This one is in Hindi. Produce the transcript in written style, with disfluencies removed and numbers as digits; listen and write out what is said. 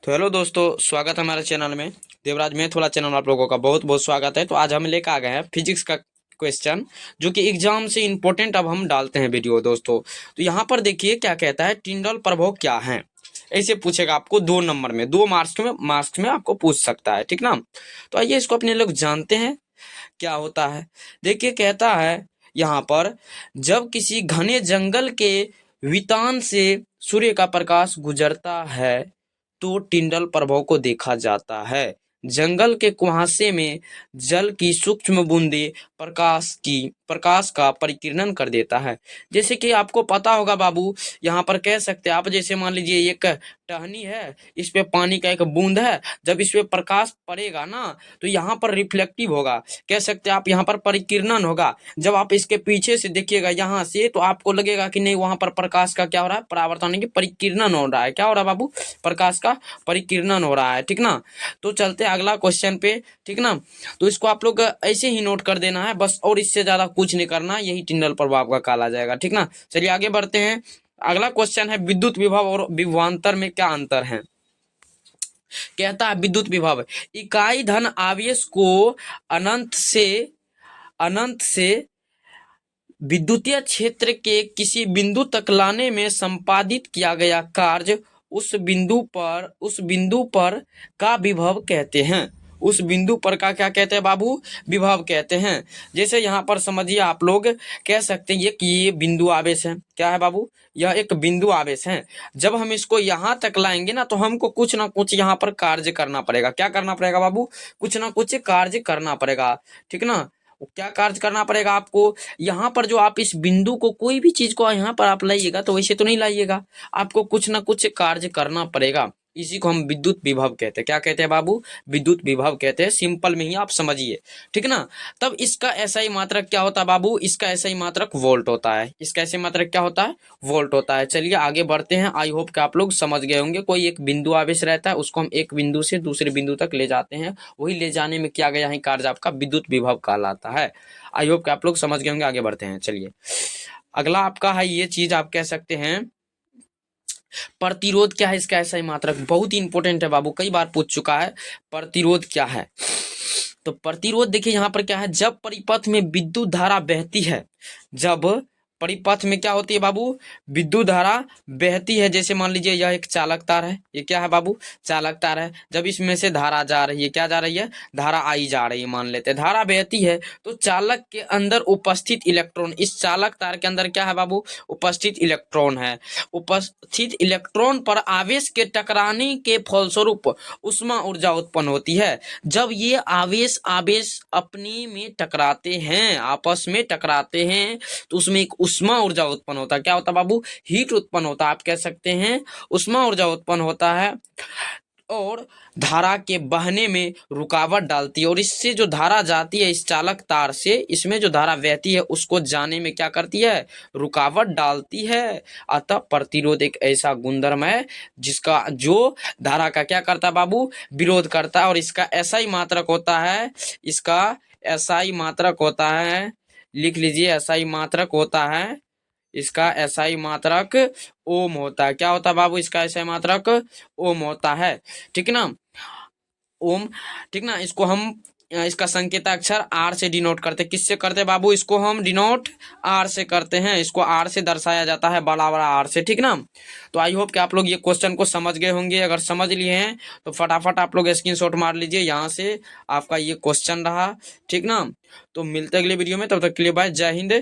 तो हेलो दोस्तों, स्वागत है हमारे चैनल में। देवराज मैथ वाला चैनल आप लोगों का बहुत बहुत स्वागत है। तो आज हम लेकर आ गए हैं फिजिक्स का क्वेश्चन, जो कि एग्जाम से इम्पोर्टेंट अब हम डालते हैं वीडियो दोस्तों। तो यहाँ पर देखिए क्या कहता है, टिंडल प्रभाव क्या है। ऐसे पूछेगा आपको 2 नंबर में, 2 मार्क्स में आपको पूछ सकता है, ठीक ना। तो आइए इसको अपने लोग जानते हैं क्या होता है। देखिए कहता है यहाँ पर, जब किसी घने जंगल के वितान से सूर्य का प्रकाश गुजरता है तो टिंडल प्रभाव को देखा जाता है। जंगल के कुहासे में जल की सूक्ष्म बूंदें प्रकाश का परिकिरण कर देता है। जैसे कि आपको पता होगा बाबू, यहाँ पर कह सकते हैं आप, जैसे मान लीजिए एक टहनी है, इस पे पानी का एक बूंद है, जब इस पे प्रकाश पड़ेगा ना तो यहाँ पर रिफ्लेक्टिव होगा, कह सकते हैं आप यहाँ पर परिकिरणन होगा। जब आप इसके पीछे से देखिएगा यहाँ से, तो आपको लगेगा कि नहीं वहां पर प्रकाश का क्या हो रहा है, परावर्तन नहीं, परिकिरणन हो रहा है। क्या हो रहा है बाबू? प्रकाश का परिकिरणन हो रहा है, ठीक ना। तो चलते हैं अगला क्वेश्चन पे, ठीक ना। तो इसको आप लोग ऐसे ही नोट कर देना है बस, और इससे ज्यादा कुछ नहीं करना, यही टिंडल प्रभाव का काला जाएगा, ठीक ना। चलिए आगे बढ़ते हैं। अगला क्वेश्चन है, विद्युत विभव और विभवांतर में क्या अंतर है। कहता है विद्युत विभव इकाई धन आवेश को अनंत से विद्युतीय क्षेत्र के किसी बिंदु तक लाने में संपादित किया गया कार्य उस बिंदु पर का विभव कहते हैं। उस बिंदु पर का क्या कहते हैं बाबू? विभव कहते हैं। जैसे यहाँ पर समझिए आप लोग, कह सकते हैं कि ये बिंदु आवेश है। क्या है बाबू? यह एक बिंदु आवेश है। जब हम इसको यहाँ तक लाएंगे ना तो हमको कुछ ना कुछ यहाँ पर कार्य करना पड़ेगा। क्या करना पड़ेगा बाबू? कुछ ना कुछ कार्य करना पड़ेगा, ठीक ना। क्या कार्य करना पड़ेगा आपको? यहाँ पर जो आप इस बिंदु को, कोई भी चीज को यहाँ पर आप लाइएगा तो वैसे तो नहीं लाइएगा, आपको कुछ ना कुछ कार्य करना पड़ेगा। इसी को हम विद्युत विभव कहते हैं। क्या कहते हैं बाबू? विद्युत विभव कहते हैं। सिंपल में ही आप समझिए, ठीक ना। तब इसका ऐसा ही मात्रक क्या होता है बाबू? इसका ऐसा ही मात्रक वोल्ट होता है। इसका ऐसे मात्रक क्या होता है? वोल्ट होता है। चलिए आगे बढ़ते हैं। आई होप कि आप लोग समझ गए होंगे। कोई एक बिंदु आवेश रहता है, उसको हम एक बिंदु से दूसरे बिंदु तक ले जाते हैं, वही ले जाने में किया गया है कार्य आपका विद्युत विभव कहलाता है। आई होप कि आप लोग समझ गए होंगे। आगे बढ़ते हैं। चलिए अगला आपका है, ये चीज आप कह सकते हैं प्रतिरोध क्या है। इसका ऐसा ही मात्रक बहुत ही इंपॉर्टेंट है बाबू, कई बार पूछ चुका है। प्रतिरोध क्या है? तो प्रतिरोध देखिए यहाँ पर क्या है, जब परिपथ में विद्युत धारा बहती है, जब परिपथ में क्या होती है बाबू? विद्युत धारा बहती है। जैसे मान लीजिए यह एक चालक तार है, ये क्या है बाबू? चालक तार है। जब इसमें से धारा जा रही है, क्या जा रही है? धारा आई जा रही है, मान लेते हैं। धारा बहती है तो चालक के अंदर उपस्थित इलेक्ट्रॉन, इस चालक तार के अंदर क्या है बाबू? उपस्थित इलेक्ट्रॉन है। उपस्थित इलेक्ट्रॉन पर आवेश के टकराने के फलस्वरूप उष्मा ऊर्जा उत्पन्न होती है। जब ये आवेश आवेश अपने में टकराते हैं, आपस में टकराते हैं, तो उसमें एक उष्मा ऊर्जा उत्पन्न होता है। क्या होता है बाबू? हीट उत्पन्न होता है। आप कह सकते हैं उष्मा ऊर्जा उत्पन्न होता है, और धारा के बहने में रुकावट डालती है। और इससे जो धारा जाती है इस चालक तार से, इसमें जो धारा बहती है उसको जाने में क्या करती है? रुकावट डालती है। अतः प्रतिरोध एक ऐसा गुणधर्म है जिसका, जो धारा का क्या करता है बाबू? विरोध करता है। और इसका ऐसा ही मात्रक होता है, इसका ऐसा ही मात्रक होता है, लिख लीजिए, ऐसा ही मात्रक होता है। इसका एसआई मात्रक ओम होता है। क्या होता है बाबू? इसका एसआई मात्रक ओम होता है, ठीक ना। ओम, ठीक ना। इसको हम इसका संकेताक्षर आर से डिनोट करते हैं। किससे करते हैं बाबू? इसको हम डिनोट आर से करते हैं। इसको आर से दर्शाया जाता है, बड़ा बड़ा आर से, ठीक ना। तो आई होप कि आप लोग ये क्वेश्चन को समझ गए होंगे। अगर समझ लिए हैं तो फटाफट आप लोग स्क्रीनशॉट मार लीजिए। यहाँ से आपका ये क्वेश्चन रहा, ठीक ना। तो मिलते अगले वीडियो में, तब तक के लिए बाय, जय हिंद।